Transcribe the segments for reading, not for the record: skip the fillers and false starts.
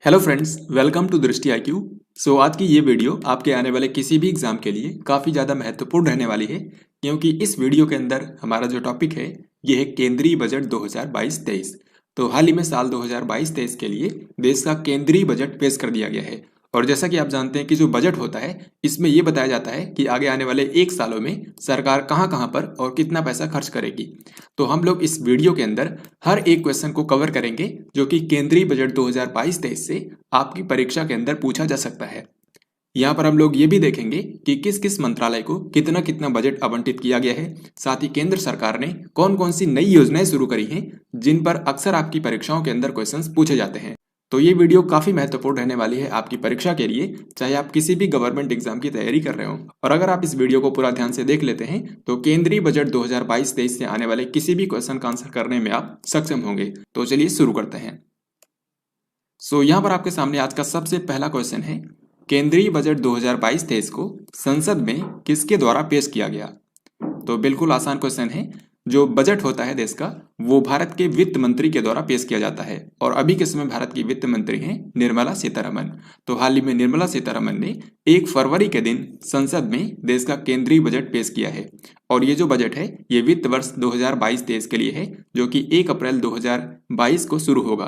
Hello friends, welcome to दृष्टि IQ। आज की ये वीडियो आपके आने वाले किसी भी एग्जाम के लिए काफ़ी ज़्यादा महत्वपूर्ण रहने वाली है, क्योंकि इस वीडियो के अंदर हमारा जो टॉपिक है ये है केंद्रीय बजट 2022-23। तो हाल ही में साल 2022-23 के लिए देश का केंद्रीय बजट पेश कर दिया गया है। और जैसा कि आप जानते हैं कि जो बजट होता है इसमें ये बताया जाता है कि आगे आने वाले 1 सालों में सरकार कहाँ कहाँ पर और कितना पैसा खर्च करेगी। तो हम लोग इस वीडियो के अंदर हर एक क्वेश्चन को कवर करेंगे जो कि केंद्रीय बजट 2022-23 से आपकी परीक्षा के अंदर पूछा जा सकता है। यहाँ पर हम लोग ये भी देखेंगे कि किस किस मंत्रालय को कितना कितना बजट आवंटित किया गया है, साथ ही केंद्र सरकार ने कौन कौन सी नई योजनाएं शुरू करी हैं जिन पर अक्सर आपकी परीक्षाओं के अंदर क्वेश्चंस पूछे जाते हैं। तो ये वीडियो काफी महत्वपूर्ण रहने वाली है आपकी परीक्षा के लिए, चाहे आप किसी भी गवर्नमेंट एग्जाम की तैयारी कर रहे हो। और अगर आप इस वीडियो को पूरा ध्यान से देख लेते हैं तो केंद्रीय बजट 2022-23 से आने वाले किसी भी क्वेश्चन का आंसर करने में आप सक्षम होंगे। तो चलिए शुरू करते हैं। यहाँ पर आपके सामने आज का सबसे पहला क्वेश्चन है, केंद्रीय बजट 2022-23 को संसद में किसके द्वारा पेश किया गया। तो बिल्कुल आसान क्वेश्चन है। जो बजट होता है देश का वो भारत के वित्त मंत्री के द्वारा पेश किया जाता है, और अभी के समय भारत की वित्त मंत्री हैं निर्मला सीतारमन। तो हाल ही में निर्मला सीतारमन ने 1 फरवरी के दिन संसद में देश का केंद्रीय बजट पेश किया है। और ये जो बजट है ये वित्त वर्ष 2022-23 के लिए है, जो कि 1 अप्रैल 2022 को शुरू होगा।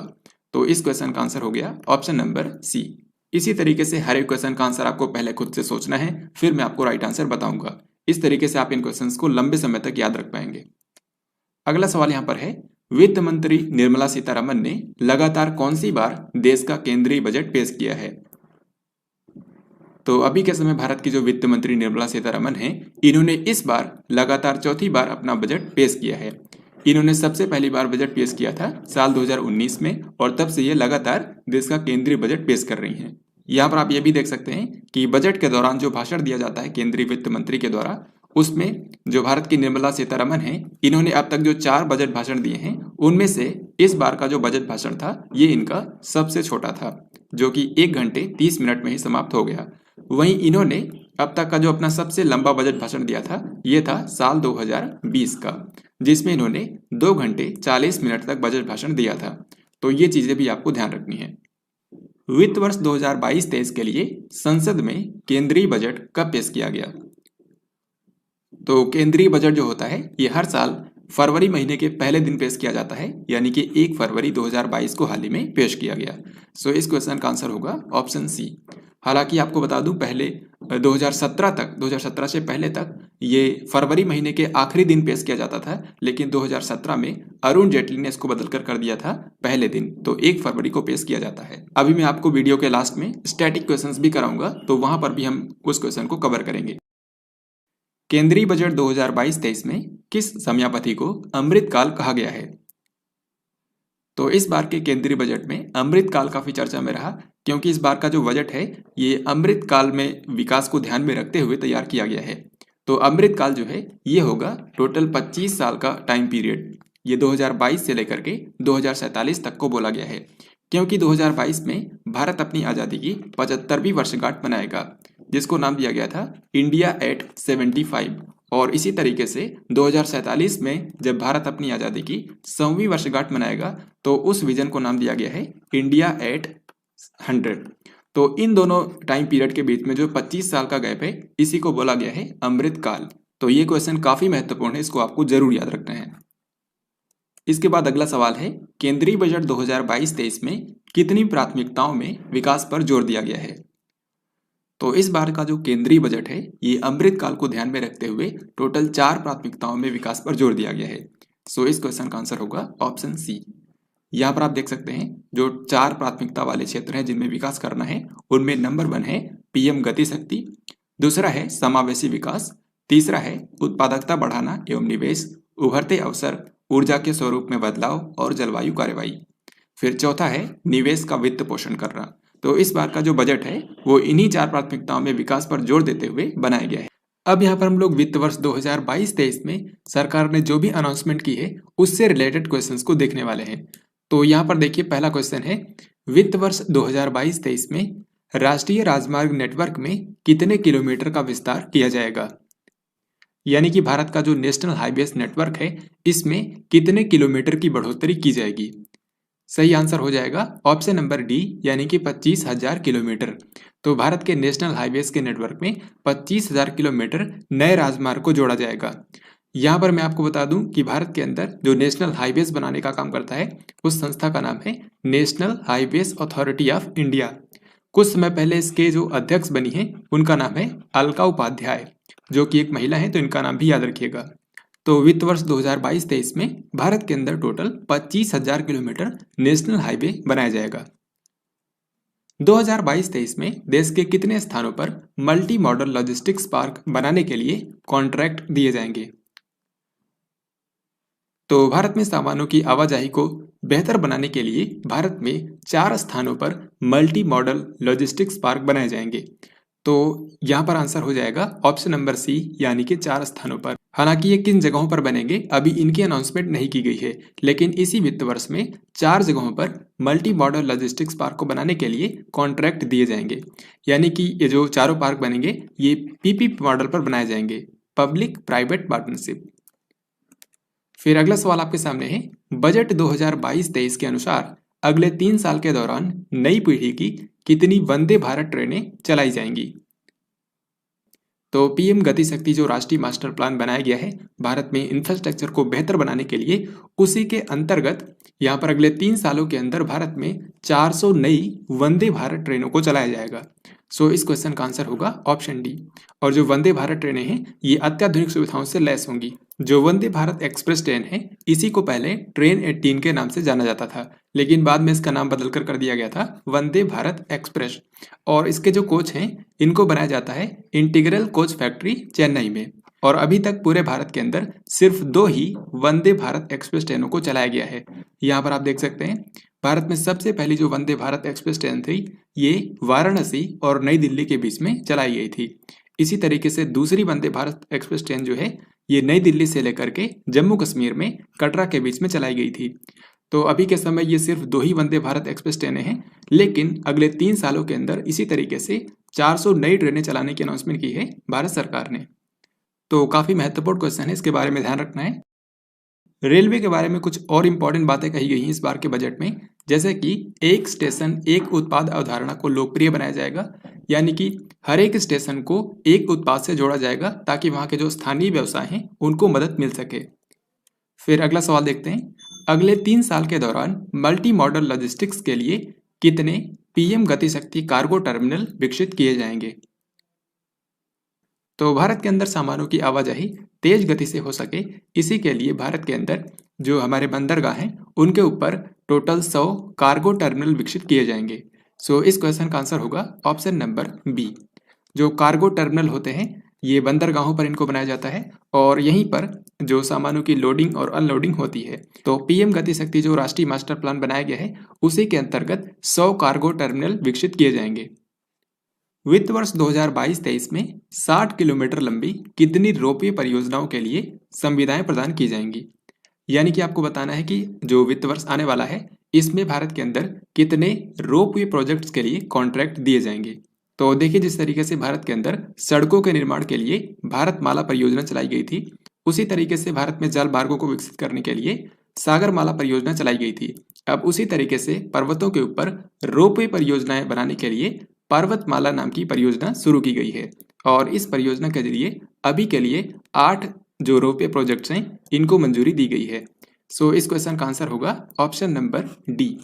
तो इस क्वेश्चन का आंसर हो गया ऑप्शन नंबर सी। इसी तरीके से हर एक क्वेश्चन का आंसर आपको पहले खुद से सोचना है, फिर मैं आपको राइट आंसर बताऊंगा। इस तरीके से आप इन क्वेश्चंस को लंबे समय तक याद रख पाएंगे। अगला सवाल यहाँ पर है, वित्त मंत्री निर्मला सीतारमन ने लगातार कौन सी बार देश का केंद्रीय बजट पेश किया है। तो अभी के समय भारत की जो वित्त मंत्री निर्मला सीतारमन है, इन्होंने इस बार लगातार चौथी बार अपना बजट पेश किया है। इन्होंने सबसे पहली बार बजट पेश किया था साल 2019 में, और तब से ये लगातार देश का केंद्रीय बजट पेश कर रही हैं। यहाँ पर आप ये भी देख सकते हैं कि बजट के दौरान जो भाषण दिया जाता है केंद्रीय वित्त मंत्री के द्वारा, उसमें जो भारत की निर्मला सीतारमन है, इन्होंने अब तक जो 4 बजट भाषण दिए हैं उनमें से इस बार का जो बजट भाषण था ये इनका सबसे छोटा था, जो कि 1 घंटे 30 मिनट में ही समाप्त हो गया। वहीं इन्होंने अब तक का जो अपना सबसे लंबा बजट भाषण दिया था ये था साल 2020 का, जिसमें इन्होंने 2 घंटे 40 मिनट तक बजट भाषण दिया था। तो ये चीजें भी आपको ध्यान रखनी है। वित्त वर्ष 2022-23 के लिए संसद में केंद्रीय बजट कब पेश किया गया। तो केंद्रीय बजट जो होता है ये हर साल फरवरी महीने के पहले दिन पेश किया जाता है, यानी कि 1 फरवरी 2022 को हाल ही में पेश किया गया। इस क्वेश्चन का आंसर होगा ऑप्शन सी। हालांकि आपको बता दूं, पहले 2017 से पहले तक ये फरवरी महीने के आखिरी दिन पेश किया जाता था, लेकिन 2017 में अरुण जेटली ने इसको बदल कर दिया था पहले दिन, तो 1 फरवरी को पेश किया जाता है। अभी मैं आपको वीडियो के लास्ट में स्टैटिक क्वेश्चंस भी कराऊंगा, तो वहां पर भी हम उस क्वेश्चन को कवर करेंगे। केंद्रीय बजट 2022-23 में किस समयावधि को अमृतकाल कहा गया है। तो इस बार के केंद्रीय बजट में अमृतकाल काफी चर्चा में रहा, क्योंकि इस बार का जो बजट है ये अमृतकाल में विकास को ध्यान में रखते हुए तैयार किया गया है। तो अमृतकाल जो है ये होगा टोटल 25 साल का टाइम पीरियड। ये 2022 से लेकर के 2047 तक को बोला गया है, क्योंकि 2022 में भारत अपनी आज़ादी की 75वीं वर्षगांठ मनाएगा, जिसको नाम दिया गया था इंडिया एट 75। और इसी तरीके से 2047 में जब भारत अपनी आज़ादी की 100वीं वर्षगांठ मनाएगा तो उस विजन को नाम दिया गया है इंडिया एट 100। तो इन दोनों टाइम पीरियड के बीच में जो 25 साल का गैप है इसी को बोला गया है अमृतकाल। तो ये क्वेश्चन काफी महत्वपूर्ण है, इसको आपको जरूर याद रखना है। इसके बाद अगला सवाल है, केंद्रीय बजट 2022-23 में कितनी प्राथमिकताओं में विकास पर जोर दिया गया है। तो इस बार का जो केंद्रीय बजट है ये अमृतकाल को ध्यान में रखते हुए टोटल 4 प्राथमिकताओं में विकास पर जोर दिया गया है। इस क्वेश्चन का आंसर होगा ऑप्शन सी। यहाँ पर आप देख सकते हैं जो 4 प्राथमिकता वाले क्षेत्र हैं जिनमें विकास करना है, उनमें नंबर 1 है पीएम गति शक्ति, दूसरा है समावेशी विकास, तीसरा है उत्पादकता बढ़ाना एवं निवेश, उभरते अवसर, ऊर्जा के स्वरूप में बदलाव और जलवायु कार्रवाई, फिर चौथा है निवेश का वित्त पोषण करना। तो इस बार का जो बजट है वो इन्हीं 4 प्राथमिकताओं में विकास पर जोर देते हुए बनाया गया है। अब यहाँ पर हम लोग वित्त वर्ष 2022-23 में सरकार ने जो भी अनाउंसमेंट की है उससे रिलेटेड क्वेश्चंस को देखने वाले हैं। तो यहाँ पर देखिए पहला क्वेश्चन है, वित्त वर्ष 2022-23 में राष्ट्रीय राजमार्ग नेटवर्क में कितने किलोमीटर का विस्तार किया जाएगा। यानी कि भारत का जो नेशनल हाईवेज नेटवर्क है इसमें कितने किलोमीटर की बढ़ोतरी की जाएगी। सही आंसर हो जाएगा ऑप्शन नंबर डी, यानी कि 25,000 किलोमीटर। तो भारत के नेशनल हाईवेज के नेटवर्क में 25,000 किलोमीटर नए राजमार्ग को जोड़ा जाएगा। यहाँ पर मैं आपको बता दूं कि भारत के अंदर जो नेशनल हाईवेज बनाने का काम करता है उस संस्था का नाम है national highways authority of India. कुछ समय पहले इसके जो अध्यक्ष बनी है उनका नाम है अलका उपाध्याय, जो कि एक महिला है, तो इनका नाम भी याद रखिएगा। तो वित्त वर्ष 2022-23 में भारत के अंदर टोटल 25,000 किलोमीटर नेशनल हाईवे बनाया जाएगा। 2022-23 में देश के कितने स्थानों पर मल्टी मॉडल लॉजिस्टिक्स पार्क बनाने के लिए कॉन्ट्रैक्ट दिए जाएंगे? तो भारत में सामानों की आवाजाही को बेहतर बनाने के लिए भारत में 4 स्थानों पर मल्टी मॉडल लॉजिस्टिक्स पार्क बनाए जाएंगे। तो यहाँ पर आंसर हो जाएगा ऑप्शन नंबर सी, यानी कि 4 स्थानों पर। हालांकि ये किन जगहों पर बनेंगे अभी इनकी अनाउंसमेंट नहीं की गई है, लेकिन इसी वित्त वर्ष में 4 जगहों पर मल्टी मॉडल लॉजिस्टिक्स पार्क को बनाने के लिए कॉन्ट्रैक्ट दिए जाएंगे। यानी कि ये जो चारों पार्क बनेंगे ये पीपीपी मॉडल पर बनाए जाएंगे, पब्लिक प्राइवेट पार्टनरशिप। फिर अगला सवाल आपके सामने है, बजट 2022-23 के अनुसार अगले 3 साल के दौरान नई पीढ़ी की कितनी वंदे भारत ट्रेनें चलाई जाएंगी? तो पीएम गति शक्ति जो राष्ट्रीय मास्टर प्लान बनाया गया है भारत में इंफ्रास्ट्रक्चर को बेहतर बनाने के लिए, उसी के अंतर्गत यहाँ पर अगले 3 सालों के अंदर भारत में 400 नई वंदे भारत ट्रेनों को चलाया जाएगा। सो इस क्वेश्चन का आंसर होगा ऑप्शन डी। और जो वंदे भारत ट्रेनें हैं ये अत्याधुनिक सुविधाओं से लैस होंगी। जो वंदे भारत एक्सप्रेस ट्रेन है इसी को पहले ट्रेन 18 के नाम से जाना जाता था, लेकिन बाद में इसका नाम बदलकर कर दिया गया था वंदे भारत एक्सप्रेस। और इसके जो कोच हैं इनको बनाया जाता है इंटीग्रल कोच फैक्ट्री चेन्नई में। और अभी तक पूरे भारत के अंदर सिर्फ 2 ही वंदे भारत एक्सप्रेस ट्रेनों को चलाया गया है। यहाँ पर आप देख सकते हैं भारत में सबसे पहली जो वंदे भारत एक्सप्रेस ट्रेन थी ये वाराणसी और नई दिल्ली के बीच में चलाई गई थी। इसी तरीके से दूसरी वंदे भारत एक्सप्रेस ट्रेन जो है ये नई दिल्ली से लेकर के जम्मू कश्मीर में कटरा के बीच में चलाई गई थी। तो अभी के समय ये सिर्फ 2 ही वंदे भारत एक्सप्रेस ट्रेनें हैं, लेकिन अगले 3 सालों के अंदर इसी तरीके से 400 नई ट्रेनें चलाने की अनाउंसमेंट की है भारत सरकार ने। तो काफ़ी महत्वपूर्ण क्वेश्चन है, इसके बारे में ध्यान रखना है। रेलवे के बारे में कुछ और इम्पोर्टेंट बातें कही गई हैं इस बार के बजट में, जैसे कि एक स्टेशन एक उत्पाद अवधारणा को लोकप्रिय बनाया जाएगा। यानी कि हर एक स्टेशन को एक उत्पाद से जोड़ा जाएगा ताकि वहाँ के जो स्थानीय व्यवसाय हैं उनको मदद मिल सके। फिर अगला सवाल देखते हैं, अगले 3 साल के दौरान मल्टी मॉडल लॉजिस्टिक्स के लिए कितने पीएम गति शक्ति कार्गो टर्मिनल विकसित किए जाएंगे? तो भारत के अंदर सामानों की आवाजाही तेज गति से हो सके, इसी के लिए भारत के अंदर जो हमारे बंदरगाह हैं उनके ऊपर टोटल 100 कार्गो टर्मिनल विकसित किए जाएंगे। सो इस क्वेश्चन का आंसर होगा ऑप्शन नंबर बी। जो कार्गो टर्मिनल होते हैं ये बंदरगाहों पर इनको बनाया जाता है और यहीं पर जो सामानों की लोडिंग और अनलोडिंग होती है। तो पीएम गति शक्ति जो राष्ट्रीय मास्टर प्लान बनाया गया है उसी के अंतर्गत 100 कार्गो टर्मिनल विकसित किए जाएंगे। वित्त वर्ष 2022-23 में 60 किलोमीटर लंबी कितनी रोपवे परियोजनाओं के लिए संविदाएं प्रदान की जाएंगी? यानी कि आपको बताना है कि जो वित्त वर्ष आने वाला है इसमें भारत के अंदर कितने रोपवे प्रोजेक्ट्स के लिए कॉन्ट्रैक्ट दिए जाएंगे। तो देखिए, जिस तरीके से भारत के अंदर सड़कों के निर्माण के लिए भारत माला परियोजना चलाई गई थी, उसी तरीके से भारत में जल मार्गों को विकसित करने के लिए सागर माला परियोजना चलाई गई थी। अब उसी तरीके से पर्वतों के ऊपर रोपवे परियोजनाएं बनाने के लिए पर्वतमाला नाम की परियोजना शुरू की गई है और इस परियोजना के जरिए अभी के लिए 8 जो रोपवे प्रोजेक्ट्स हैं इनको मंजूरी दी गई है। सो इस क्वेश्चन का आंसर होगा ऑप्शन नंबर डी।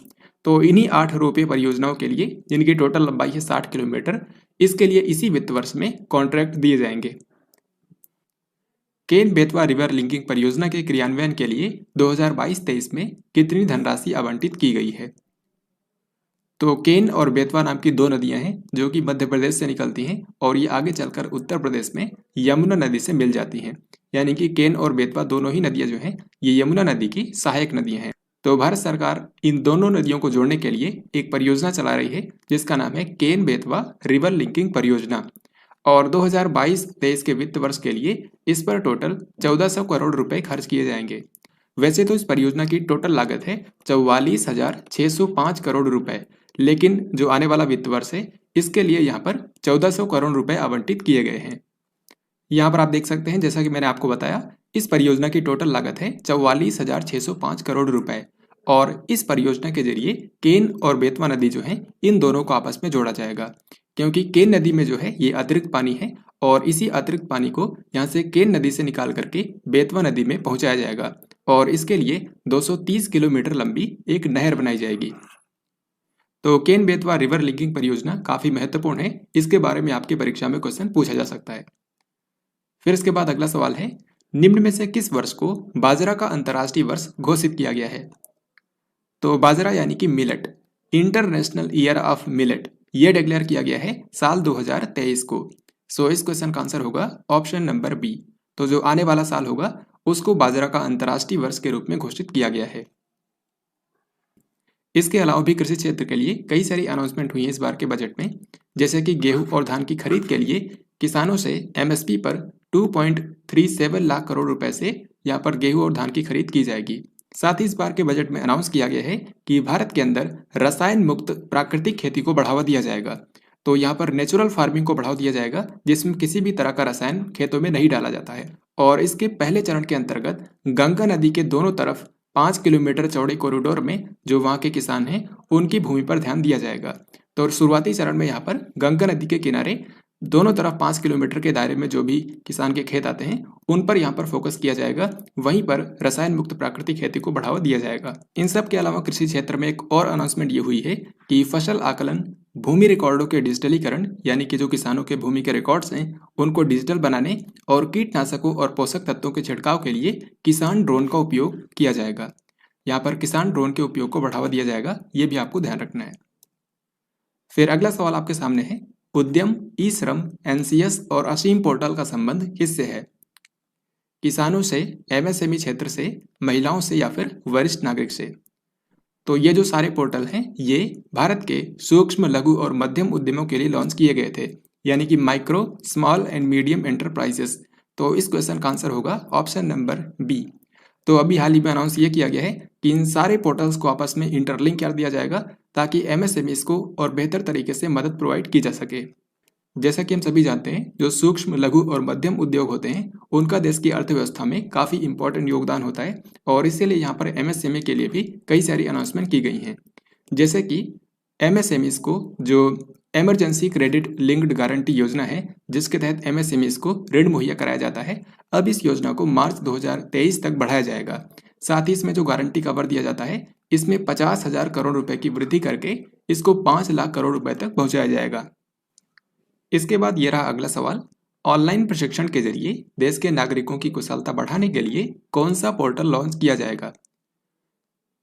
तो इन्हीं 8 रोपवे परियोजनाओं के लिए जिनकी टोटल लंबाई है 60 किलोमीटर, इसके लिए इसी वित्त वर्ष में कॉन्ट्रैक्ट दिए जाएंगे। केन बेतवा रिवर लिंकिंग परियोजना के क्रियान्वयन के लिए 2022-23 में कितनी धनराशि आवंटित की गई है? तो केन और बेतवा नाम की 2 नदियां हैं जो कि मध्य प्रदेश से निकलती हैं और ये आगे चलकर उत्तर प्रदेश में यमुना नदी से मिल जाती हैं। यानी कि केन और बेतवा दोनों ही नदियां जो हैं ये यमुना नदी की सहायक नदियां हैं। तो भारत सरकार इन दोनों नदियों को जोड़ने के लिए एक परियोजना चला रही है जिसका नाम है केन बेतवा रिवर लिंकिंग परियोजना। और 2022-23 के वित्त वर्ष के लिए इस पर टोटल 1400 करोड़ रुपए खर्च किए जाएंगे। वैसे तो इस परियोजना की टोटल लागत है 44,605 करोड़ रुपए, लेकिन जो आने वाला वित्त वर्ष है इसके लिए यहाँ पर 1400 करोड़ रुपए आवंटित किए गए हैं। यहाँ पर आप देख सकते हैं, जैसा कि मैंने आपको बताया, इस परियोजना की टोटल लागत है 44,605 करोड़ रुपए और इस परियोजना के जरिए केन और बेतवा नदी जो है इन दोनों को आपस में जोड़ा जाएगा, क्योंकि केन नदी में जो है ये अतिरिक्त पानी है और इसी अतिरिक्त पानी को यहाँ से केन नदी से निकाल करके बेतवा नदी में पहुंचाया जाएगा और इसके लिए 230 किलोमीटर लंबी एक नहर बनाई जाएगी। तो केन बेतवा रिवर लिंकिंग परियोजना काफी महत्वपूर्ण है, इसके बारे में आपकी परीक्षा में क्वेश्चन पूछा जा सकता है। फिर इसके बाद अगला सवाल है, निम्न में से किस वर्ष को बाजरा का अंतर्राष्ट्रीय वर्ष घोषित किया गया है? तो बाजरा यानी कि millet, international year of millet, ये डिक्लेयर किया गया है साल 2023 को। सो इस क्वेश्चन का आंसर होगा ऑप्शन नंबर बी। तो जो आने वाला साल होगा उसको बाजरा का अंतर्राष्ट्रीय वर्ष के रूप में घोषित किया गया है। इसके अलावा भी कृषि क्षेत्र के लिए कई सारी अनाउंसमेंट हुई है इस बार के बजट में, जैसे कि गेहूं और धान की खरीद के लिए किसानों से एमएसपी पर 2.37 लाख करोड़ रुपए से यहाँ पर गेहूं और धान की खरीद की जाएगी। साथ ही इस बार के बजट में अनाउंस किया गया है कि भारत के अंदर रसायन मुक्त प्राकृतिक खेती को बढ़ावा दिया जाएगा। तो यहाँ पर नेचुरल फार्मिंग को बढ़ावा दिया जाएगा, जिसमें किसी भी तरह का रसायन खेतों में नहीं डाला जाता है। और इसके पहले चरण के अंतर्गत गंगा नदी के दोनों तरफ 5 किलोमीटर चौड़े कॉरिडोर में जो वहाँ के किसान हैं उनकी भूमि पर ध्यान दिया जाएगा। तो शुरुआती चरण में यहाँ पर गंगा नदी के किनारे दोनों तरफ 5 किलोमीटर के दायरे में जो भी किसान के खेत आते हैं उन पर यहाँ पर फोकस किया जाएगा, वहीं पर रसायन मुक्त प्राकृतिक खेती को बढ़ावा दिया जाएगा। इन सब के अलावा कृषि क्षेत्र में एक और अनाउंसमेंट ये हुई है कि फसल आकलन, भूमि रिकॉर्डों के डिजिटलीकरण, यानी कि जो किसानों के भूमि के रिकॉर्ड्स हैं उनको डिजिटल बनाने और कीटनाशकों और पोषक तत्वों के छिड़काव के लिए किसान ड्रोन का उपयोग किया जाएगा। यहाँ पर किसान ड्रोन के उपयोग को बढ़ावा दिया जाएगा, ये भी आपको ध्यान रखना है। फिर अगला सवाल आपके सामने है, उद्यम, ई श्रम, एनसीएस और असीम पोर्टल का संबंध किससे है? किसानों से, एमएसएमई क्षेत्र से, महिलाओं से या फिर वरिष्ठ नागरिक से? तो ये जो सारे पोर्टल हैं ये भारत के सूक्ष्म, लघु और मध्यम उद्यमों के लिए लॉन्च किए गए थे, यानी कि micro, small and medium enterprises. तो इस क्वेश्चन का आंसर होगा ऑप्शन नंबर बी। तो अभी हाल ही में अनाउंस ये किया गया है कि इन सारे पोर्टल्स को आपस में इंटरलिंक कर दिया जाएगा ताकि एमएसएमईज को और बेहतर तरीके से मदद प्रोवाइड की जा सके। जैसा कि हम सभी जानते हैं, जो सूक्ष्म, लघु और मध्यम उद्योग होते हैं उनका देश की अर्थव्यवस्था में काफ़ी इंपॉर्टेंट योगदान होता है और इसीलिए यहाँ पर एमएसएमई के लिए भी कई सारी अनाउंसमेंट की गई हैं। जैसे कि एमएसएमईज को जो इमरजेंसी क्रेडिट लिंक्ड गारंटी योजना है, जिसके तहत एमएसएमईज को ऋण मुहैया कराया जाता है, अब इस योजना को मार्च 2023 तक बढ़ाया जाएगा। साथ ही इसमें जो गारंटी कवर दिया जाता है इसमें 50,000 करोड़ रुपए की वृद्धि करके इसको 5 लाख करोड़ रुपए तक पहुंचाया जाएगा। इसके बाद ये रहा अगला सवाल, ऑनलाइन प्रशिक्षण के जरिए देश के नागरिकों की कुशलता बढ़ाने के लिए कौन सा पोर्टल लॉन्च किया जाएगा?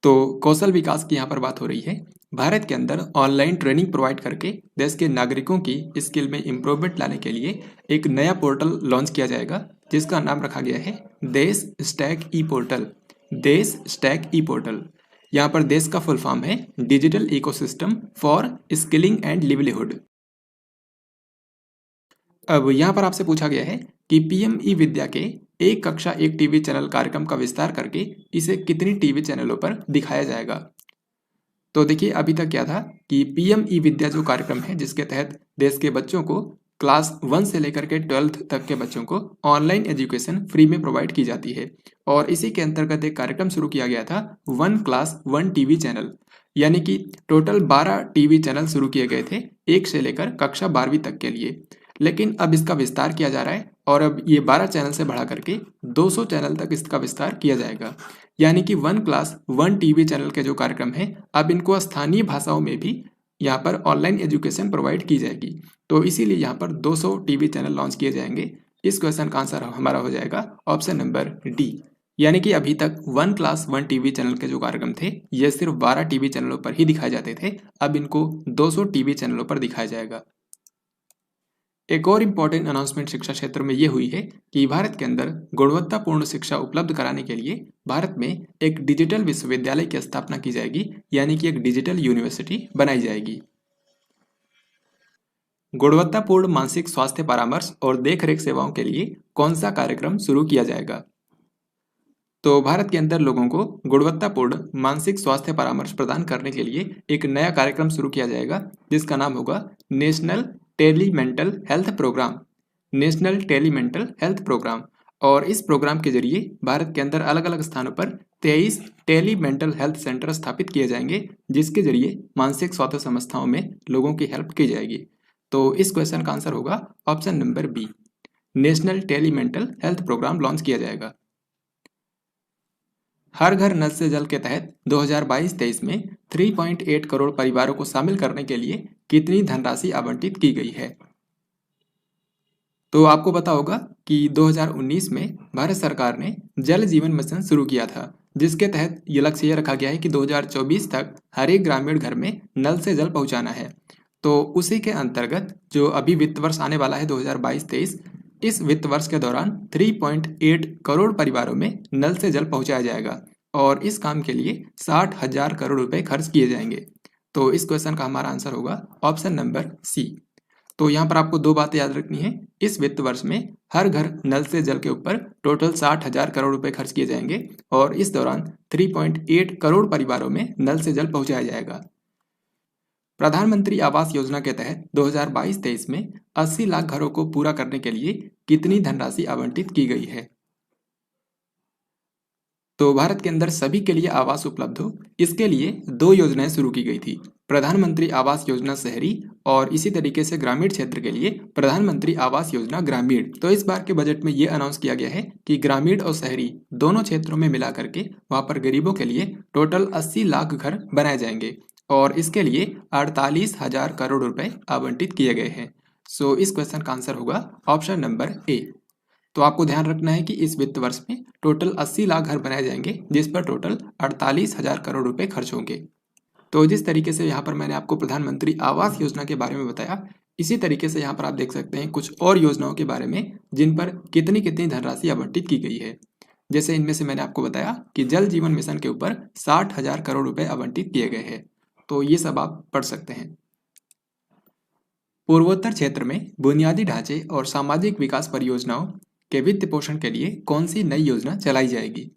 तो कौशल विकास की यहाँ पर बात हो रही है। भारत के अंदर ऑनलाइन ट्रेनिंग प्रोवाइड करके देश के नागरिकों की स्किल में इम्प्रूवमेंट लाने के लिए एक नया पोर्टल लॉन्च किया जाएगा, जिसका नाम रखा गया है देश स्टैक ई पोर्टल। देश स्टैक ई पोर्टल, यहाँ पर देश का फुल फॉर्म है digital ecosystem for skilling and livelihood. अब यहाँ पर आपसे पूछा गया है कि पीएम ई विद्या के एक कक्षा एक टीवी चैनल कार्यक्रम का विस्तार करके इसे कितनी टीवी चैनलों पर दिखाया जाएगा? तो देखिए, अभी तक क्या था कि पीएम ई विद्या जो कार्यक्रम है, जिसके तहत देश के बच्चों को क्लास 1 से लेकर के 12th तक के बच्चों को ऑनलाइन एजुकेशन फ्री में प्रोवाइड की जाती है और इसी के अंतर्गत एक कार्यक्रम शुरू किया गया था 1 क्लास 1 टीवी चैनल, यानी कि टोटल 12 टीवी चैनल शुरू किए गए थे 1 से लेकर कक्षा 12वीं तक के लिए। लेकिन अब इसका विस्तार किया जा रहा है और अब ये 12 चैनल से बढ़ा करके 200 चैनल तक इसका विस्तार किया जाएगा, यानी कि 1 क्लास 1 टीवी चैनल के जो कार्यक्रम हैं अब इनको स्थानीय भाषाओं में भी यहाँ पर ऑनलाइन एजुकेशन प्रोवाइड की जाएगी। तो इसीलिए यहाँ पर 200 टीवी चैनल लॉन्च किए जाएंगे। इस क्वेश्चन का आंसर हमारा हो जाएगा ऑप्शन नंबर डी, यानी कि अभी तक 1 क्लास 1 टीवी चैनल के जो कार्यक्रम थे ये सिर्फ 12 टीवी चैनलों पर ही दिखाए जाते थे, अब इनको 200 टीवी चैनलों पर दिखाया जाएगा। एक और इम्पॉर्टेंट अनाउंसमेंट शिक्षा क्षेत्र में ये हुई है कि भारत के अंदर गुणवत्तापूर्ण शिक्षा उपलब्ध कराने के लिए भारत में एक डिजिटल विश्वविद्यालय की स्थापना की जाएगी, यानी कि एक डिजिटल यूनिवर्सिटी बनाई जाएगी। गुणवत्तापूर्ण मानसिक स्वास्थ्य परामर्श और देखरेख सेवाओं के लिए कौन सा कार्यक्रम शुरू किया जाएगा? तो भारत के अंदर लोगों को गुणवत्तापूर्ण मानसिक स्वास्थ्य परामर्श प्रदान करने के लिए एक नया कार्यक्रम शुरू किया जाएगा, जिसका नाम होगा national tele mental health program. National tele mental health program. और इस प्रोग्राम के जरिए भारत के अंदर अलग अलग स्थानों पर 23 टेली मेंटल हेल्थ सेंटर स्थापित किए जाएंगे, जिसके जरिए मानसिक स्वास्थ्य समस्याओं में लोगों की हेल्प की जाएगी। तो इस क्वेश्चन का आंसर होगा option number B, national tele mental health program launch किया जाएगा। हर घर नल से जल के तहत 2022-23 में 3.8 करोड़ परिवारों को शामिल करने के लिए कितनी धनराशि आवंटित की गई है? तो आपको पता होगा कि 2019 में भारत सरकार ने जल जीवन मिशन शुरू किया था, जिसके तहत ये लक्ष्य ये रखा गया है कि 2024 तक हर एक ग्रामीण घर में नल से जल पहुंचाना है। तो उसी के अंतर्गत जो अभी वित्त वर्ष आने वाला है 2022-23, इस वित्त वर्ष के दौरान 3.8 करोड़ परिवारों में नल से जल पहुंचाया जाएगा और इस काम के लिए 60,000 करोड़ रुपए खर्च किए जाएंगे। तो इस क्वेश्चन का हमारा आंसर होगा ऑप्शन नंबर सी। तो यहाँ पर आपको दो बातें याद रखनी है। इस वित्त वर्ष में हर घर नल से जल के ऊपर टोटल 60,000 करोड़ रुपए खर्च किए जाएंगे और इस दौरान 3.8 करोड़ परिवारों में नल से जल पहुंचाया जाएगा। प्रधानमंत्री आवास योजना के तहत 2022-23 में 80 लाख घरों को पूरा करने के लिए कितनी धनराशि आवंटित की गई है? तो भारत के अंदर सभी के लिए आवास उपलब्ध हो, इसके लिए दो योजनाएं शुरू की गई थी, प्रधानमंत्री आवास योजना शहरी और इसी तरीके से ग्रामीण क्षेत्र के लिए प्रधानमंत्री आवास योजना ग्रामीण। तो इस बार के बजट में ये अनाउंस किया गया है कि ग्रामीण और शहरी दोनों क्षेत्रों में मिला करके वहां पर गरीबों के लिए टोटल 80 लाख घर बनाए जाएंगे और इसके लिए 48,000 करोड़ रुपए आवंटित किए गए हैं। सो इस क्वेश्चन का आंसर होगा ऑप्शन नंबर ए। तो आपको ध्यान रखना है कि इस वित्त वर्ष में टोटल 80 लाख घर बनाए जाएंगे, जिस पर टोटल 48,000 करोड़ रुपए खर्च होंगे। तो जिस तरीके से यहाँ पर मैंने आपको प्रधानमंत्री आवास योजना के बारे में बताया, इसी तरीके से यहाँ पर आप देख सकते हैं कुछ और योजनाओं के बारे में जिन पर कितनी कितनी धनराशि आवंटित की गई है। जैसे इनमें से मैंने आपको बताया कि जल जीवन मिशन के ऊपर 60,000 करोड़ रुपए आवंटित किए गए हैं। तो ये सब आप पढ़ सकते हैं। पूर्वोत्तर क्षेत्र में बुनियादी ढांचे और सामाजिक विकास परियोजनाओं के वित्त पोषण के लिए कौन सी नई योजना चलाई जाएगी?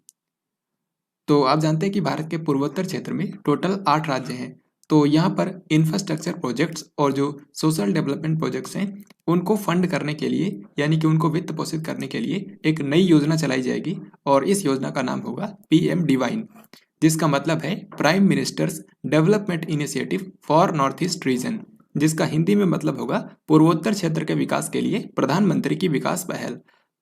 तो आप जानते हैं कि भारत के पूर्वोत्तर क्षेत्र में टोटल 8 राज्य हैं। तो यहाँ पर इंफ्रास्ट्रक्चर प्रोजेक्ट्स और जो सोशल डेवलपमेंट प्रोजेक्ट्स हैं उनको फंड करने के लिए, यानी कि उनको वित्त पोषित करने के लिए एक नई योजना चलाई जाएगी और इस योजना का नाम होगा PM डिवाइन, जिसका मतलब है prime ministers development initiative for north east region, जिसका हिंदी में मतलब होगा पूर्वोत्तर क्षेत्र के विकास के लिए प्रधानमंत्री की विकास पहल।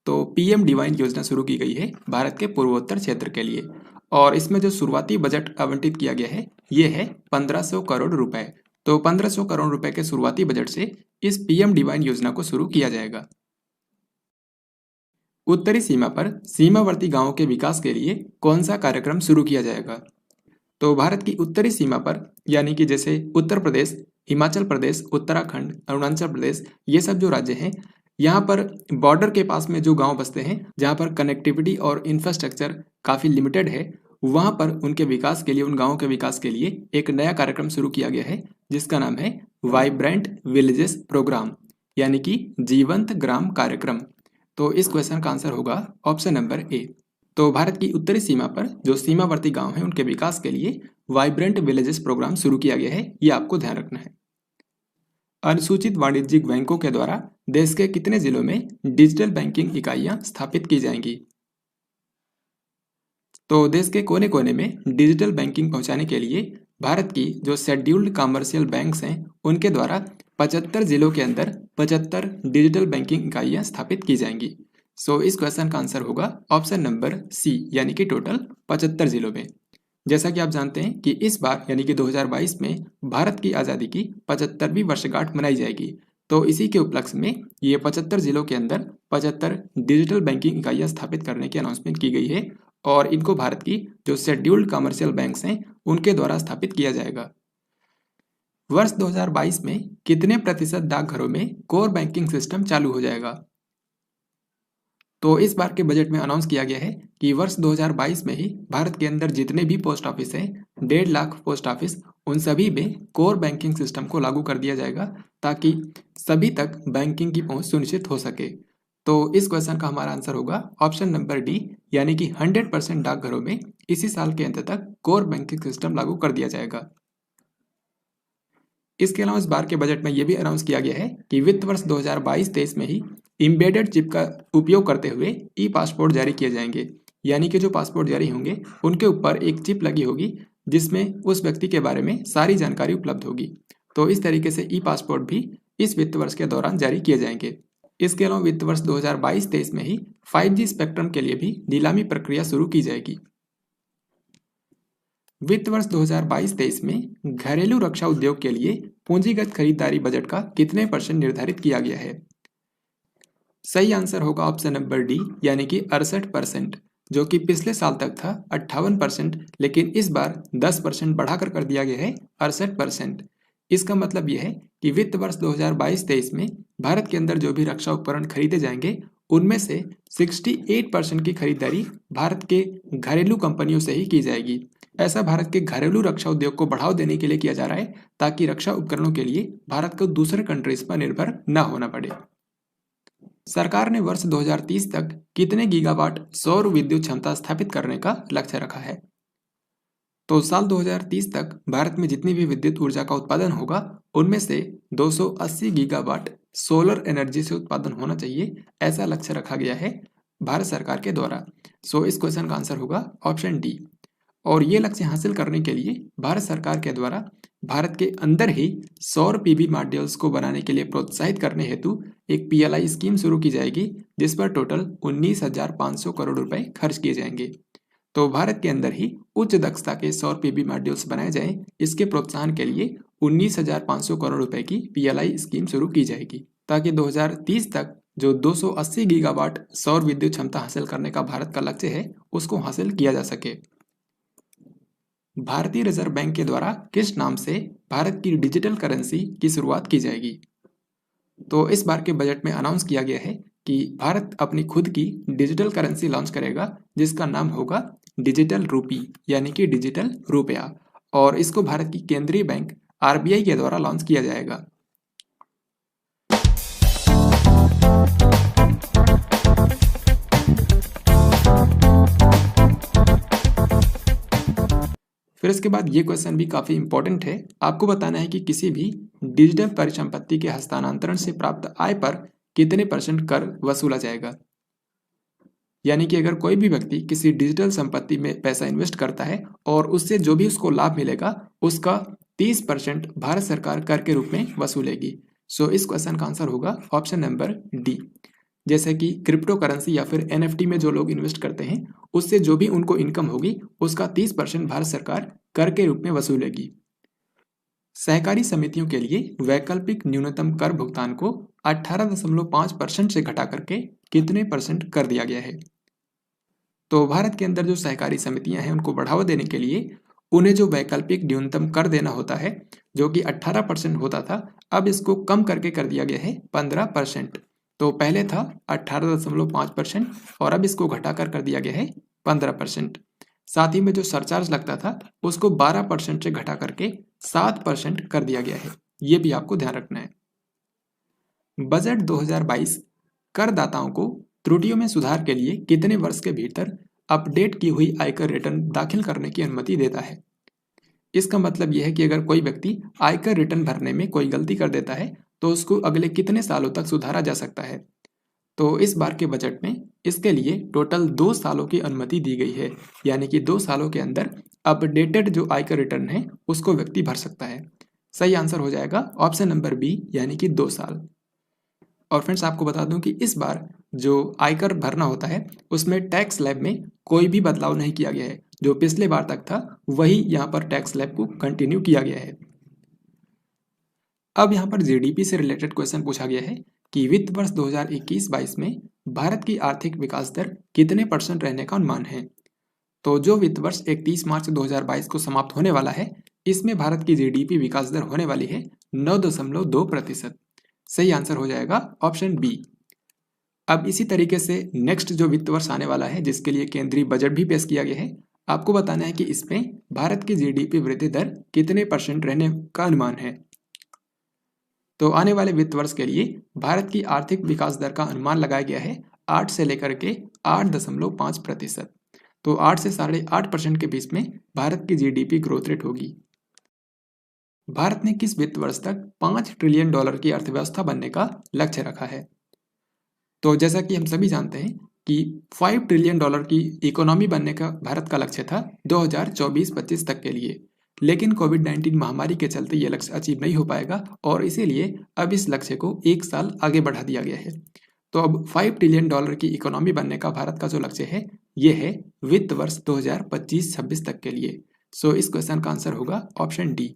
तो PM डिवाइन योजना शुरू की गई है भारत के पूर्वोत्तर क्षेत्र के लिए और इसमें जो शुरुआती बजट आवंटित किया गया है ये है 1500 करोड़ रुपए। तो 1500 करोड़ रुपए के शुरुआती बजट से इस PM डिवाइन योजना को शुरू किया जाएगा। उत्तरी सीमा पर सीमावर्ती गांवों के विकास के लिए कौन सा कार्यक्रम शुरू किया जाएगा? तो भारत की उत्तरी सीमा पर, यानी कि जैसे उत्तर प्रदेश, हिमाचल प्रदेश, उत्तराखंड, अरुणाचल प्रदेश, ये सब जो राज्य हैं, यहाँ पर बॉर्डर के पास में जो गांव बसते हैं जहाँ पर कनेक्टिविटी और इंफ्रास्ट्रक्चर काफ़ी लिमिटेड है, वहाँ पर उनके विकास के लिए, उन गांवों के विकास के लिए एक नया कार्यक्रम शुरू किया गया है जिसका नाम है वाइब्रेंट विलेजेस प्रोग्राम, यानी कि जीवंत ग्राम कार्यक्रम। तो इस क्वेश्चन का आंसर होगा ऑप्शन नंबर ए। तो भारत की उत्तरी सीमा पर जो सीमावर्ती गांव हैं उनके विकास के लिए वाइब्रेंट विलेजेस प्रोग्राम शुरू किया गया है, ये आपको ध्यान रखना है। अनुसूचित वाणिज्यिक बैंकों के द्वारा देश के कितने जिलों में डिजिटल बैंकिंग इकाइयां स्थापित की जाएंगी? तो देश के कोने कोने में डिजिटल बैंकिंग पहुंचाने के लिए भारत की जो शेड्यूल्ड कमर्शियल बैंक्स हैं उनके द्वारा 75 जिलों के अंदर 75 डिजिटल बैंकिंग इकाइयां स्थापित की जाएंगी। सो इस क्वेश्चन का आंसर होगा ऑप्शन नंबर सी, यानी कि टोटल 75 जिलों में। जैसा कि आप जानते हैं कि इस बार यानी कि 2022 में भारत की आज़ादी की 75वीं वर्षगांठ मनाई जाएगी। तो इसी के उपलक्ष्य में ये 75 जिलों के अंदर 75 डिजिटल बैंकिंग इकाइयां स्थापित करने की अनाउंसमेंट की गई है और इनको भारत की जो शेड्यूल्ड कमर्शियल बैंक्स हैं उनके द्वारा स्थापित किया जाएगा। वर्ष 2022 में कितने प्रतिशत डाकघरों में कोर बैंकिंग सिस्टम चालू हो जाएगा? तो इस बार के बजट में अनाउंस किया गया है कि वर्ष 2022 में ही भारत के अंदर जितने भी पोस्ट ऑफिस हैं, 1.5 लाख पोस्ट ऑफिस, उन सभी में कोर बैंकिंग सिस्टम को लागू कर दिया जाएगा ताकि सभी तक बैंकिंग की पहुंच सुनिश्चित हो सके। तो इस क्वेश्चन का हमारा आंसर होगा ऑप्शन नंबर डी, यानी कि 100% डाकघरों में इसी साल के अंत तक कोर बैंकिंग सिस्टम लागू कर दिया जाएगा। इसके अलावा इस बार के बजट में यह भी अनाउंस किया गया है कि वित्त वर्ष 2022-23 में ही एम्बेडेड चिप का उपयोग करते हुए ई पासपोर्ट जारी किए जाएंगे। यानी कि जो पासपोर्ट जारी होंगे उनके ऊपर एक चिप लगी होगी जिसमें उस व्यक्ति के बारे में सारी जानकारी उपलब्ध होगी। तो इस तरीके से ई पासपोर्ट भी इस वित्त वर्ष के दौरान जारी किए जाएंगे। इसके अलावा वित्त वर्ष 2022-23 में ही 5G स्पेक्ट्रम के लिए भी नीलामी प्रक्रिया शुरू की जाएगी। वित्त वर्ष 2022-23 में घरेलू रक्षा उद्योग के लिए पूंजीगत खरीदारी बजट का कितने % निर्धारित किया गया है? सही आंसर होगा ऑप्शन नंबर डी, यानी कि 68%, जो कि पिछले साल तक था 58%, लेकिन इस बार 10% बढ़ाकर कर दिया गया है 68%। इसका मतलब यह है कि वित्त वर्ष 2022-23 में भारत के अंदर जो भी रक्षा उपकरण खरीदे जाएंगे उनमें से 68% की खरीदारी भारत के घरेलू कंपनियों से ही की जाएगी। ऐसा भारत के घरेलू रक्षा उद्योग को बढ़ावा देने के लिए किया जा रहा है ताकि रक्षा उपकरणों के लिए भारत को दूसरे कंट्रीज पर निर्भर न होना पड़े। सरकार ने वर्ष 2030 तक कितने गीगावाट सौर विद्युत क्षमता स्थापित करने का लक्ष्य रखा है? तो साल 2030 तक भारत में जितनी भी विद्युत ऊर्जा का उत्पादन होगा उनमें से 280 गीगावाट सोलर एनर्जी से उत्पादन होना चाहिए, ऐसा लक्ष्य रखा गया है भारत सरकार के द्वारा। सो इस क्वेश्चन का आंसर होगा ऑप्शन डी। और ये लक्ष्य हासिल करने के लिए भारत सरकार के द्वारा भारत के अंदर ही सौर पीवी मॉड्यूल्स को बनाने के लिए प्रोत्साहित करने हेतु एक PLI स्कीम शुरू की जाएगी जिस पर टोटल 19,500 करोड़ रुपए खर्च किए जाएंगे। तो भारत के अंदर ही उच्च दक्षता के सौर पीवी मॉड्यूल्स बनाए जाएं, इसके प्रोत्साहन के लिए 19,500 करोड़ रुपए की PLI स्कीम शुरू की जाएगी ताकि 2030 तक जो 280 गीगावाट सौर विद्युत क्षमता हासिल करने का भारत का लक्ष्य है उसको हासिल किया जा सके। भारतीय रिजर्व बैंक के द्वारा किस नाम से भारत की डिजिटल करेंसी की शुरुआत की जाएगी? तो इस बार के बजट में अनाउंस किया गया है कि भारत अपनी खुद की डिजिटल करेंसी लॉन्च करेगा जिसका नाम होगा डिजिटल रूपी, यानी कि डिजिटल रुपया, और इसको भारत की केंद्रीय बैंक RBI के द्वारा लॉन्च किया जाएगा। फिर इसके बाद ये क्वेश्चन भी काफ़ी इंपॉर्टेंट है। आपको बताना है कि किसी भी डिजिटल परिसंपत्ति के हस्तांतरण से प्राप्त आय पर कितने % कर वसूला जाएगा। यानी कि अगर कोई भी व्यक्ति किसी डिजिटल संपत्ति में पैसा इन्वेस्ट करता है और उससे जो भी उसको लाभ मिलेगा उसका 30% भारत सरकार कर के रूप में वसूलेगी। सो इस क्वेश्चन का आंसर होगा ऑप्शन नंबर डी। जैसे कि क्रिप्टो करेंसी या फिर NFT में जो लोग इन्वेस्ट करते हैं उससे जो भी उनको इनकम होगी उसका 30% भारत सरकार कर के रूप में वसूलेगी। सहकारी समितियों के लिए वैकल्पिक न्यूनतम कर भुगतान को 18.5% से घटा करके कितने % कर दिया गया है? तो भारत के अंदर जो सहकारी समितियां हैं उनको बढ़ावा देने के लिए उन्हें जो वैकल्पिक न्यूनतम कर देना होता है जो कि 18% होता था, अब इसको कम करके कर दिया गया है 15%। तो पहले था 18.5% और अब इसको घटाकर कर दिया गया है 15%। साथ ही में जो सरचार्ज लगता था उसको 12% से घटा करके 7% कर दिया गया है। ये भी आपको ध्यान रखना है। बजट 2022 करदाताओं को त्रुटियों में सुधार के लिए कितने वर्ष के भीतर अपडेट की हुई आयकर रिटर्न दाखिल करने की अनुमति देता है? इसका मतलब यह है कि अगर कोई व्यक्ति आयकर रिटर्न भरने में कोई गलती कर देता है तो उसको अगले कितने सालों तक सुधारा जा सकता है। तो इस बार के बजट में इसके लिए टोटल 2 सालों की अनुमति दी गई है, यानी कि 2 सालों के अंदर अपडेटेड जो आयकर रिटर्न है उसको व्यक्ति भर सकता है। सही आंसर हो जाएगा ऑप्शन नंबर बी, यानी कि 2 साल। और फ्रेंड्स आपको बता दूं कि इस बार जो आयकर भरना होता है उसमें टैक्स स्लैब में कोई भी बदलाव नहीं किया गया है। जो पिछले बार तक था वही यहाँ पर टैक्स स्लैब को कंटिन्यू किया गया है। अब यहाँ पर GDP से रिलेटेड क्वेश्चन पूछा गया है कि वित्त वर्ष 2021-22 में भारत की आर्थिक विकास दर कितने % रहने का अनुमान है। तो जो वित्त वर्ष 31 मार्च 2022 को समाप्त होने वाला है इसमें भारत की GDP विकास दर होने वाली है 9.2%। सही आंसर हो जाएगा ऑप्शन बी। अब इसी तरीके से नेक्स्ट जो वित्त वर्ष आने वाला है जिसके लिए केंद्रीय बजट भी पेश किया गया है, आपको बताना है कि इसमें भारत की GDP वृद्धि दर कितने % रहने का अनुमान है। तो आने वाले वित्त वर्ष के लिए भारत की आर्थिक विकास दर का अनुमान लगाया गया है 8 से लेकर के 8.5%। तो 8 से 8.5% के बीच में भारत की GDP ग्रोथ रेट होगी। भारत ने किस वित्त वर्ष तक $5 ट्रिलियन की अर्थव्यवस्था बनने का लक्ष्य रखा है? तो जैसा कि हम सभी जानते हैं कि $5 ट्रिलियन की इकोनॉमी बनने का भारत का लक्ष्य था 2024-25 तक के लिए, लेकिन कोविड-19 महामारी के चलते ये लक्ष्य अचीव नहीं हो पाएगा और इसीलिए अब इस लक्ष्य को 1 साल आगे बढ़ा दिया गया है। तो अब $5 ट्रिलियन की इकोनॉमी बनने का भारत का जो लक्ष्य है ये है वित्त वर्ष 2025-26 तक के लिए। सो इस क्वेश्चन का आंसर होगा ऑप्शन डी।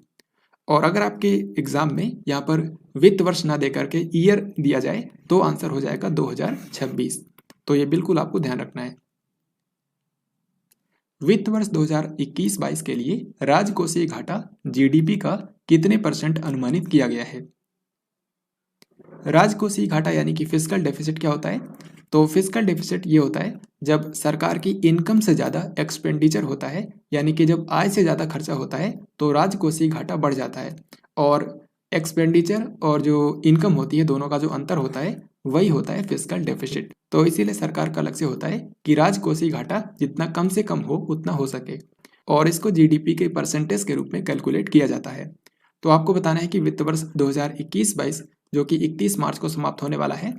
और अगर आपके एग्जाम में यहाँ पर वित्त वर्ष ना दे करके ईयर दिया जाए तो आंसर हो जाएगा 2026। तो ये बिल्कुल आपको ध्यान रखना है। वित्त वर्ष 2021-22 के लिए राजकोषीय घाटा जीडीपी का कितने % अनुमानित किया गया है? राजकोषीय घाटा यानी कि फिस्कल डेफिसिट क्या होता है? तो फिस्कल डेफिसिट ये होता है जब सरकार की इनकम से ज़्यादा एक्सपेंडिचर होता है, यानी कि जब आय से ज़्यादा खर्चा होता है तो राजकोषीय घाटा बढ़ जाता है, और एक्सपेंडिचर और जो इनकम होती है दोनों का जो अंतर होता है वही होता है फिस्कल डेफिसिट। तो इसीलिए सरकार का लक्ष्य होता है कि राजकोषीय घाटा जितना कम से कम हो उतना हो सके, और इसको जीडीपी के परसेंटेज के रूप में कैलकुलेट किया जाता है। तो आपको बताना है कि वित्त वर्ष 2021-22 जो कि 31 मार्च को समाप्त होने वाला है,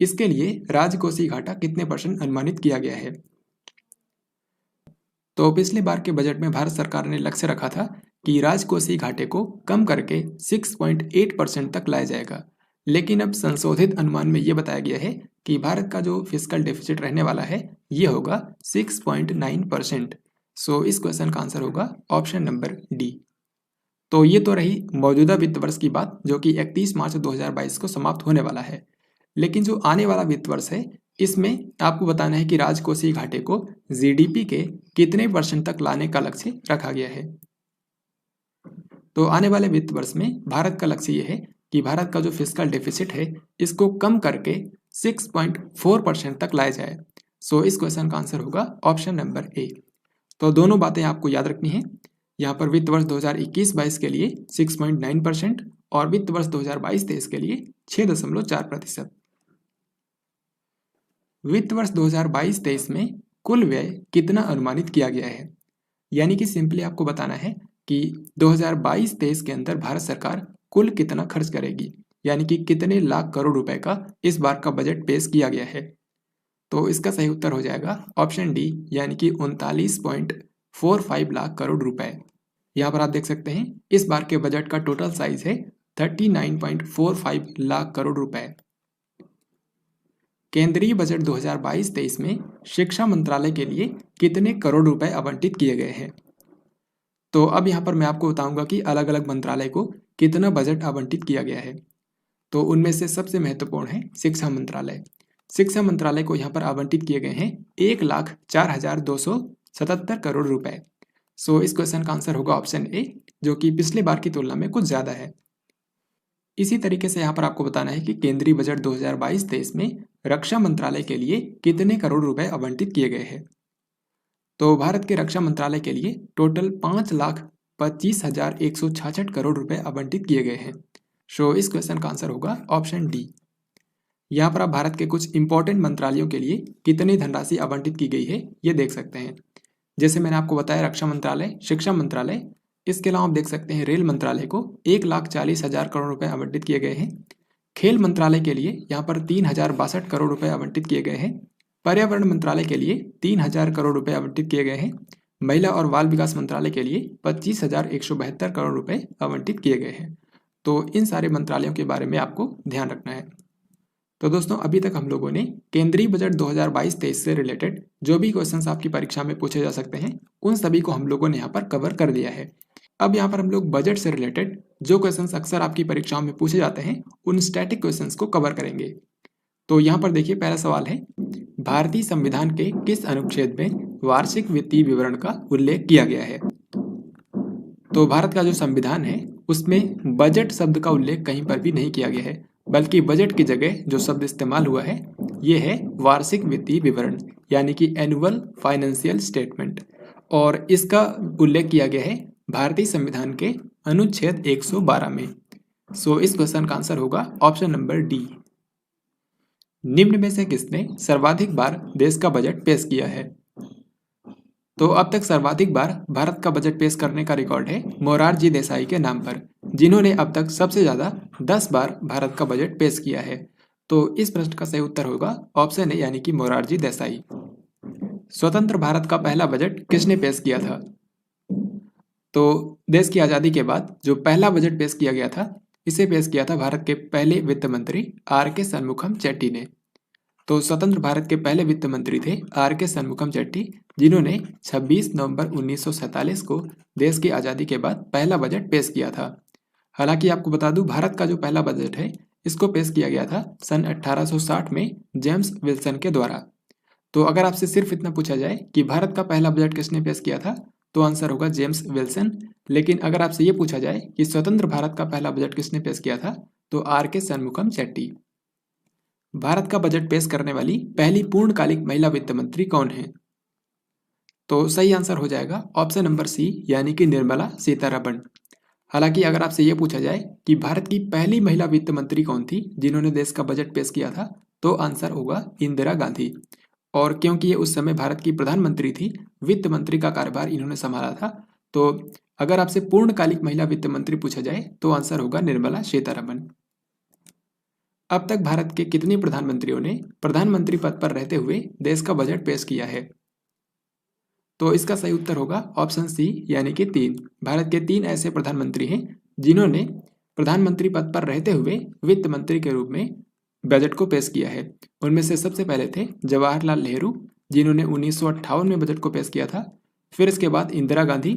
इसके लिए राजकोषीय घाटा कितने % अनुमानित किया गया है? तो पिछले बार के बजट में भारत सरकार ने लक्ष्य रखा था कि राजकोषीय घाटे को कम करके 6.8% तक लाया जाएगा, लेकिन अब संशोधित अनुमान में ये बताया गया है कि भारत का जो फिस्कल डेफिसिट रहने वाला है ये होगा 6.9%। सो इस क्वेश्चन का आंसर होगा ऑप्शन नंबर डी। तो ये तो रही मौजूदा वित्त वर्ष की बात जो कि 31 मार्च 2022 को समाप्त होने वाला है, लेकिन जो आने वाला वित्त वर्ष है इसमें आपको बताना है कि राजकोषीय घाटे को जीडीपी के कितने % तक लाने का लक्ष्य रखा गया है। तो आने वाले वित्त वर्ष में भारत का लक्ष्य ये है कि भारत का जो फिस्कल डेफिसिट है इसको कम करके 6.4% तक लाया जाए। सो इस क्वेश्चन का आंसर होगा ऑप्शन नंबर ए। तो दोनों बातें आपको याद रखनी है। यहाँ पर वित्त वर्ष 2021-22 के लिए 6.9% और वित्त वर्ष 2022-23 के लिए 6.4%। वित्त वर्ष 2022-23 में कुल व्यय कितना अनुमानित किया गया है? यानी कि सिंपली आपको बताना है कि 2022-23 के अंदर भारत सरकार कुल कितना खर्च करेगी, यानी कि कितने लाख करोड़ रुपए का इस बार का बजट पेश किया गया है। तो इसका सही उत्तर हो जाएगा ऑप्शन डी, यानी कि 39.45 लाख करोड़ रुपए। यहाँ पर आप देख सकते हैं इस बार के बजट का टोटल साइज है 39.45 लाख करोड़ रुपए। केंद्रीय बजट 2022-23 में शिक्षा मंत्रालय के लिए कितने करोड़ रुपए आवंटित किए गए हैं? तो अब यहाँ पर मैं आपको बताऊंगा कि अलग अलग मंत्रालय को कितना बजट आवंटित किया गया है। तो उनमें से सबसे महत्वपूर्ण है शिक्षा मंत्रालय। शिक्षा मंत्रालय को यहाँ पर आवंटित किए गए हैं 1,04,277 करोड़ रुपए। सो इस क्वेश्चन का आंसर होगा ऑप्शन ए, जो कि पिछले बार की तुलना में कुछ ज़्यादा है। इसी तरीके से यहाँ पर आपको बताना है कि केंद्रीय बजट 2022-23 में रक्षा मंत्रालय के लिए कितने करोड़ रुपए आवंटित किए गए हैं। तो भारत के रक्षा मंत्रालय के लिए टोटल 5,25,166 करोड़ रुपए आवंटित किए गए हैं। सो इस क्वेश्चन का आंसर होगा ऑप्शन डी। यहाँ पर आप भारत के कुछ इंपॉर्टेंट मंत्रालयों के लिए कितनी धनराशि आवंटित की गई है ये देख सकते हैं। जैसे मैंने आपको बताया रक्षा मंत्रालय, शिक्षा मंत्रालय, इसके अलावा आप देख सकते हैं रेल मंत्रालय को 1,40,000 करोड़ रुपए आवंटित किए गए हैं। खेल मंत्रालय के लिए यहाँ पर 3,062 करोड़ रुपए आवंटित किए गए हैं। पर्यावरण मंत्रालय के लिए 3,000 करोड़ रुपए आवंटित किए गए हैं। महिला और बाल विकास मंत्रालय के लिए 25,172 करोड़ रुपए आवंटित किए गए हैं। तो इन सारे मंत्रालयों के बारे में आपको ध्यान रखना है। तो दोस्तों अभी तक हम लोगों ने केंद्रीय बजट 2022-23 से रिलेटेड जो भी क्वेश्चंस आपकी परीक्षा में पूछे जा सकते हैं उन सभी को हम लोगों ने यहाँ पर कवर कर दिया है। अब यहाँ पर हम लोग बजट से रिलेटेड जो क्वेश्चंस अक्सर आपकी परीक्षाओं में पूछे जाते हैं उन स्टैटिक क्वेश्चंस को कवर करेंगे। तो यहाँ पर देखिए पहला सवाल है, भारतीय संविधान के किस अनुच्छेद में वार्षिक वित्तीय विवरण का उल्लेख किया गया है? तो भारत का जो संविधान है उसमें बजट शब्द का उल्लेख कहीं पर भी नहीं किया गया है, बल्कि बजट की जगह जो शब्द इस्तेमाल हुआ है ये है वार्षिक वित्तीय विवरण, यानी कि एनुअल फाइनेंशियल स्टेटमेंट, और इसका उल्लेख किया गया है भारतीय संविधान के अनुच्छेद 112 में। सो इस क्वेश्चन का आंसर होगा ऑप्शन नंबर डी। निम्न में से किसने सर्वाधिक बार देश का बजट पेश किया है? तो अब तक सर्वाधिक बार भारत का बजट पेश करने का रिकॉर्ड है मोरारजी देसाई के नाम पर, जिन्होंने अब तक सबसे ज़्यादा 10 बार भारत का बजट पेश किया है। तो इस प्रश्न का सही उत्तर होगा ऑप्शन ए यानी कि मोरारजी देसाई। स्वतंत्र भारत का पहला बजट किसने पेश किया था? तो देश की आज़ादी के बाद जो पहला बजट पेश किया गया था, इसे पेश किया था भारत के पहले वित्त मंत्री आर के शनमुखम चेट्टी ने। तो स्वतंत्र भारत के पहले वित्त मंत्री थे आर के शनमुखम चेट्टी, जिन्होंने 26 नवंबर 1947 को देश की आज़ादी के बाद पहला बजट पेश किया था। हालांकि आपको बता दूं, भारत का जो पहला बजट है इसको पेश किया गया था सन 1860 में जेम्स विल्सन के द्वारा। तो अगर आपसे सिर्फ इतना पूछा जाए कि भारत का पहला बजट किसने पेश किया था, तो आंसर होगा जेम्स विल्सन। लेकिन अगर आपसे ये पूछा जाए कि स्वतंत्र भारत का पहला बजट किसने पेश किया था, तो आर के शनमुखम चेट्टी। भारत का बजट पेश करने वाली पहली पूर्णकालिक महिला वित्त मंत्री कौन है? तो सही आंसर हो जाएगा ऑप्शन नंबर सी यानी कि निर्मला सीतारमण। हालांकि अगर आपसे ये पूछा जाए कि भारत की पहली महिला वित्त मंत्री कौन थी जिन्होंने देश का बजट पेश किया था, तो आंसर होगा इंदिरा गांधी। और क्योंकि ये उस समय भारत की प्रधानमंत्री थी, वित्त मंत्री का कार्यभार इन्होंने संभाला था, तो अगर आपसे पूर्णकालिक महिला वित्त मंत्री पूछा जाए तो आंसर होगा निर्मला सीतारमण। अब तक भारत के कितने प्रधानमंत्रियों ने प्रधानमंत्री पद पर रहते हुए देश का बजट पेश किया है? तो इसका सही उत्तर होगा ऑप्शन सी यानी कि 3। भारत के 3 ऐसे प्रधानमंत्री हैं जिन्होंने प्रधानमंत्री पद पर रहते हुए वित्त मंत्री के रूप में बजट को पेश किया है। उनमें से सबसे पहले थे जवाहरलाल नेहरू, जिन्होंने 1958 में बजट को पेश किया था। फिर इसके बाद इंदिरा गांधी,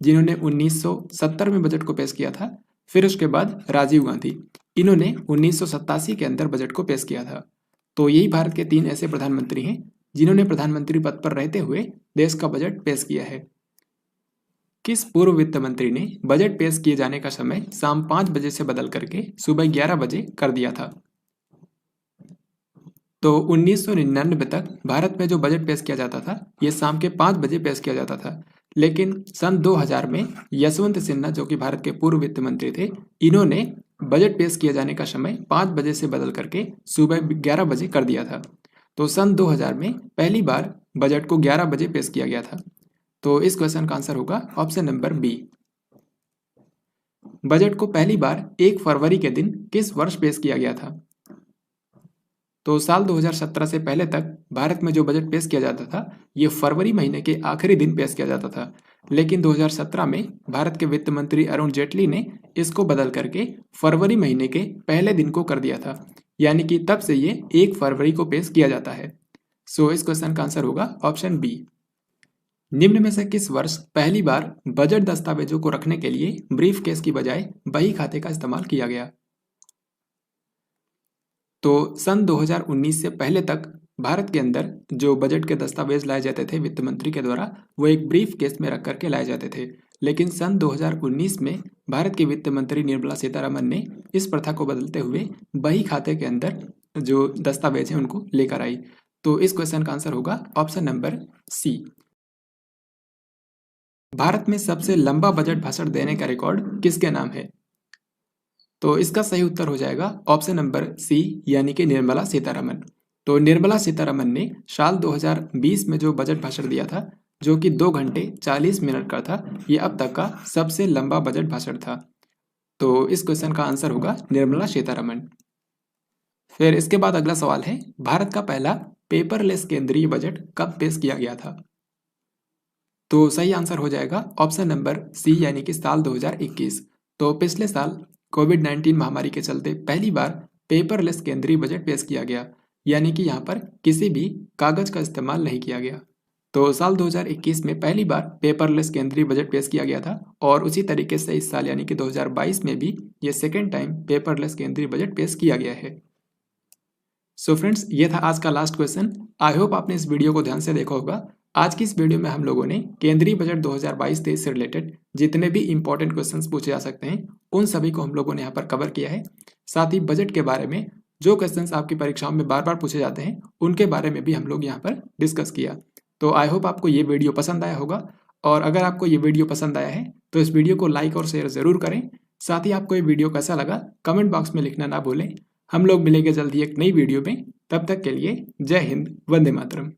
जिन्होंने 1970 में बजट को पेश किया था। फिर उसके बाद राजीव गांधी, इन्होंने 1987 के अंदर बजट को पेश किया था। तो यही भारत के 3 ऐसे प्रधानमंत्री हैं जिन्होंने प्रधानमंत्री पद पर रहते हुए देश का बजट पेश किया है। किस पूर्व वित्त मंत्री ने बजट पेश किए जाने का समय शाम 5 बजे से बदल करके सुबह 11 बजे कर दिया था? तो 1999 तक भारत में जो बजट पेश किया जाता था ये शाम के 5 बजे पेश किया जाता था। लेकिन सन 2000 में यशवंत सिन्हा, जो कि भारत के पूर्व वित्त मंत्री थे, इन्होंने बजट पेश किए जाने का समय 5 बजे से बदल करके सुबह 11 बजे कर दिया था। तो सन 2000 में पहली बार बजट को 11 बजे पेश किया गया था। तो इस क्वेश्चन का आंसर होगा ऑप्शन नंबर बी। बजट को पहली बार 1 फरवरी के दिन किस वर्ष पेश किया गया था? तो साल 2017 से पहले तक भारत में जो बजट पेश किया जाता था ये फरवरी महीने के आखिरी दिन पेश किया जाता था। लेकिन 2017 में भारत के वित्त मंत्री अरुण जेटली ने इसको बदल करके फरवरी महीने के पहले दिन को कर दिया था, यानी कि तब से ये 1 फरवरी को पेश किया जाता है। सो इस क्वेश्चन का आंसर होगा ऑप्शन बी। निम्न में से किस वर्ष पहली बार बजट दस्तावेजों को रखने के लिए ब्रीफ केस की बजाय बही खाते का इस्तेमाल किया गया? तो सन 2019 से पहले तक भारत के अंदर जो बजट के दस्तावेज लाए जाते थे वित्त मंत्री के द्वारा, वो एक ब्रीफ केस में रख करके लाए जाते थे। लेकिन सन 2019 में भारत के वित्त मंत्री निर्मला सीतारमण ने इस प्रथा को बदलते हुए बही खाते के अंदर जो दस्तावेज हैं उनको लेकर आई। तो इस क्वेश्चन का आंसर होगा ऑप्शन नंबर सी। भारत में सबसे लंबा बजट भाषण देने का रिकॉर्ड किसके नाम है? तो इसका सही उत्तर हो जाएगा ऑप्शन नंबर सी यानी कि निर्मला सीतारमण। तो निर्मला सीतारमण ने साल 2020 में जो बजट भाषण दिया था, जो कि 2 घंटे 40 मिनट का था, ये अब तक का सबसे लंबा बजट भाषण था। तो इस क्वेश्चन का आंसर होगा निर्मला सीतारमण। फिर इसके बाद अगला सवाल है, भारत का पहला पेपरलेस केंद्रीय बजट कब पेश किया गया था? तो सही आंसर हो जाएगा ऑप्शन नंबर सी यानी कि साल 2021। तो पिछले साल कोविड-19 महामारी के चलते पहली बार पेपरलेस केंद्रीय बजट पेश किया गया, यानी कि यहाँ पर किसी भी कागज का इस्तेमाल नहीं किया गया। तो साल 2021 में पहली बार पेपरलेस केंद्रीय बजट पेश किया गया था और उसी तरीके से इस साल यानी कि 2022 में भी ये सेकेंड टाइम पेपरलेस केंद्रीय बजट पेश किया गया है। सो फ्रेंड्स, ये था आज का लास्ट क्वेश्चन। आई होप आपने इस वीडियो को ध्यान से देखा होगा। आज की इस वीडियो में हम लोगों ने केंद्रीय बजट 2022-23 से रिलेटेड जितने भी इंपॉर्टेंट क्वेश्चंस पूछे जा सकते हैं उन सभी को हम लोगों ने यहाँ पर कवर किया है। साथ ही बजट के बारे में जो क्वेश्चंस आपकी परीक्षाओं में बार बार पूछे जाते हैं उनके बारे में भी हम लोग यहाँ पर डिस्कस किया। तो आई होप आपको ये वीडियो पसंद आया होगा, और अगर आपको ये वीडियो पसंद आया है तो इस वीडियो को लाइक और शेयर ज़रूर करें। साथ ही आपको ये वीडियो कैसा लगा कमेंट बॉक्स में लिखना ना भूलें। हम लोग मिलेंगे जल्दी एक नई वीडियो में। तब तक के लिए जय हिंद, वंदे मातरम।